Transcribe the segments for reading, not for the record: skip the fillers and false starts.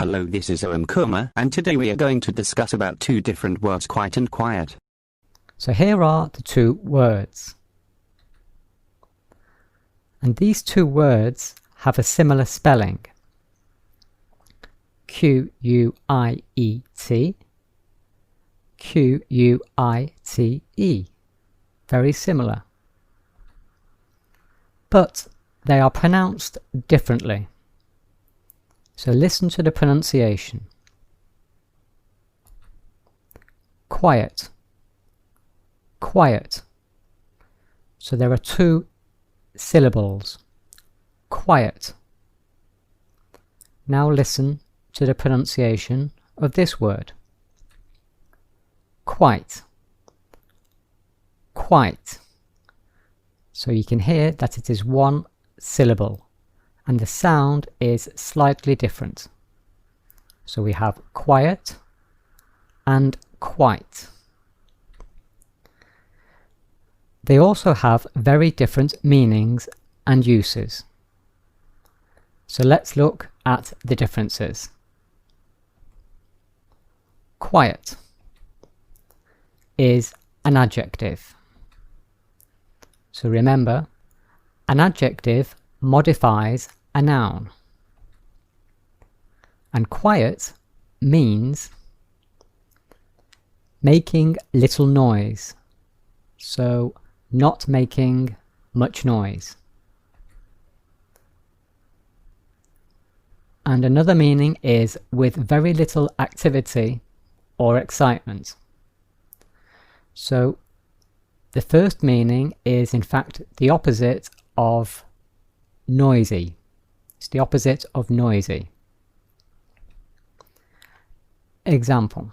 Hello, this is Oam Kumar, and today we are going to discuss about two different words, quiet and quiet. So here are the two words. And these two words have a similar spelling. Q-U-I-E-T, Q-U-I-T-E. Very similar. But they are pronounced differently. So listen to the pronunciation. Quiet, quiet. So there are two syllables. Quiet. Now listen to the pronunciation of this word. Quite, quite. So you can hear that it is one syllable and the sound is slightly different. So we have quiet and quite. They also have very different meanings and uses. So let's look at the differences. Quiet is an adjective. So remember, an adjective modifies a noun. And quiet means making little noise. So not making much noise. And another meaning is with very little activity or excitement. So the first meaning is in fact the opposite of noisy. It's the opposite of noisy. Example.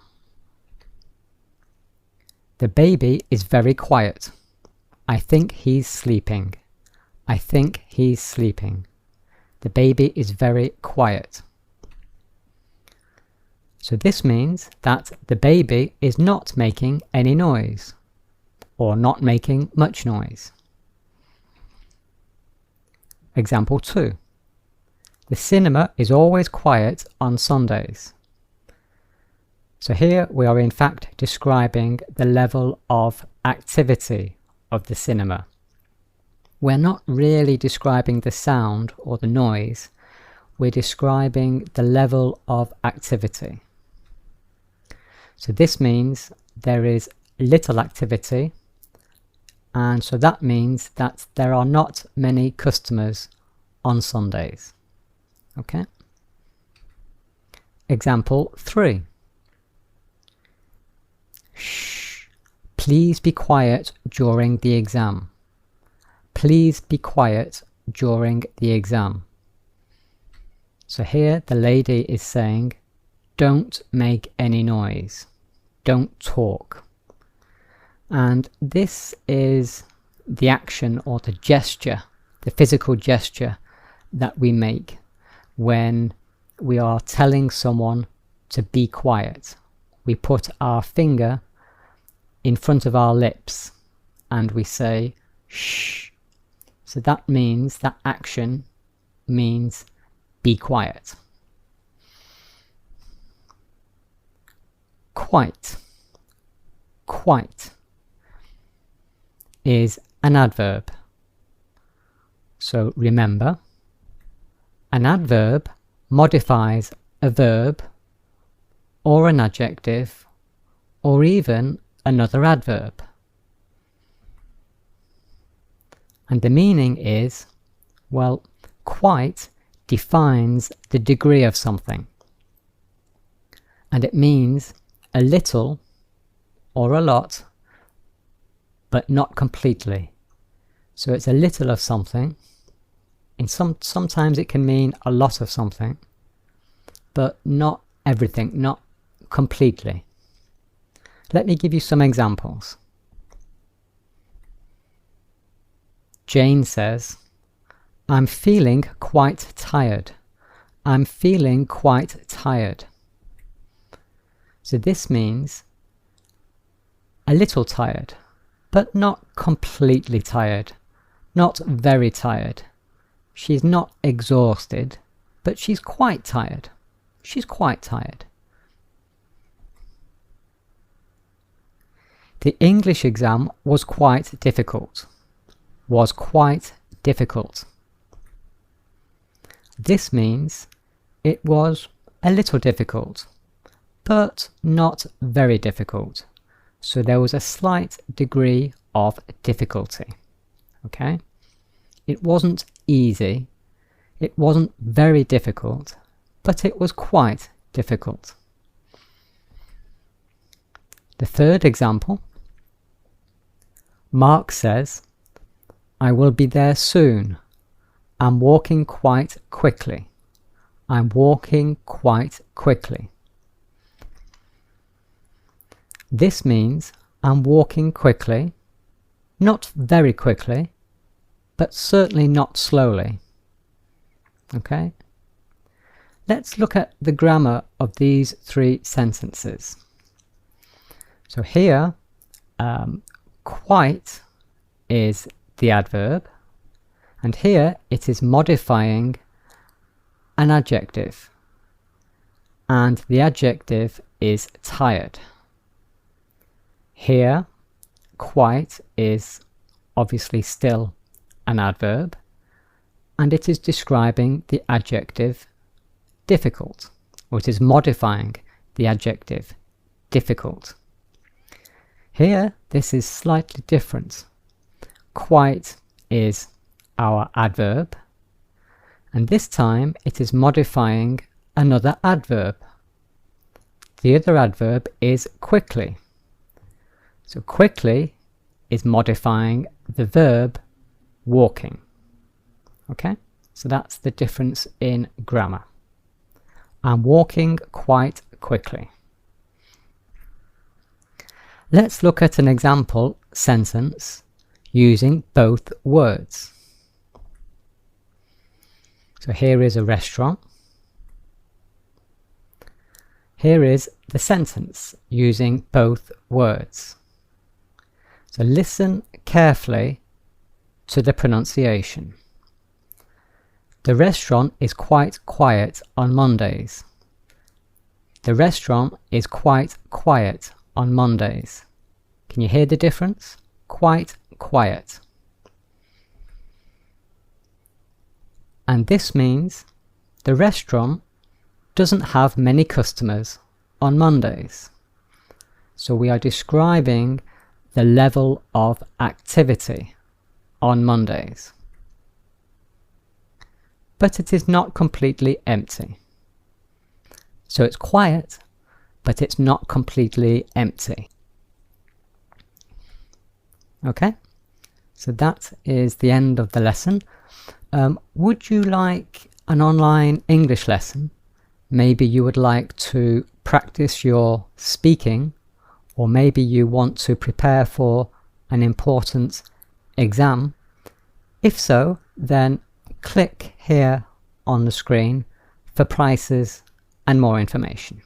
The baby is very quiet. I think he's sleeping. I think he's sleeping. The baby is very quiet. So this means that the baby is not making any noise, or not making much noise. Example 2. The cinema is always quiet on Sundays. So here we are in fact describing the level of activity of the cinema. We're not really describing the sound or the noise, we're describing the level of activity. So this means there is little activity, and so that means that there are not many customers on Sundays. Okay? Example 3. Shh! Please be quiet during the exam. Please be quiet during the exam. So here the lady is saying, don't make any noise. Don't talk. And this is the action or the gesture, the physical gesture that we make when we are telling someone to be quiet. We put our finger in front of our lips and we say shh. So that means, that action means be quiet. Quite, quite is an adverb. So remember, an adverb modifies a verb or an adjective or even another adverb. And the meaning is, well, quite defines the degree of something. And it means a little or a lot, but not completely. So it's a little of something. And sometimes it can mean a lot of something, but not everything, not completely. Let me give you some examples. Jane says, I'm feeling quite tired. I'm feeling quite tired. So this means a little tired, but not completely tired, not very tired. She's not exhausted, but she's quite tired. She's quite tired. The English exam was quite difficult. Was quite difficult. This means it was a little difficult, but not very difficult. So there was a slight degree of difficulty. Okay? It wasn't easy, it wasn't very difficult, but it was quite difficult. The third example, Mark says, I will be there soon. I'm walking quite quickly. I'm walking quite quickly. This means I'm walking quickly, not very quickly, but certainly not slowly. Okay? Let's look at the grammar of these three sentences. So here, quite is the adverb, and here it is modifying an adjective, and the adjective is tired. Here, quite is obviously still an adverb, and it is describing the adjective difficult, or it is modifying the adjective difficult. Here, this is slightly different. Quite is our adverb, and this time it is modifying another adverb. The other adverb is quickly. So quickly is modifying the verb walking. Okay, so that's the difference in grammar. I'm walking quite quickly. Let's look at an example sentence using both words. So here is a restaurant. Here is the sentence using both words. So listen carefully to the pronunciation. The restaurant is quite quiet on Mondays. The restaurant is quite quiet on Mondays. Can you hear the difference? Quite quiet. And this means the restaurant doesn't have many customers on Mondays. So we are describing the level of activity on Mondays. But it is not completely empty. So it's quiet, but it's not completely empty. Okay, so that is the end of the lesson. Would you like an online English lesson? Maybe you would like to practice your speaking, or maybe you want to prepare for an important exam. If so, then click here on the screen for prices and more information.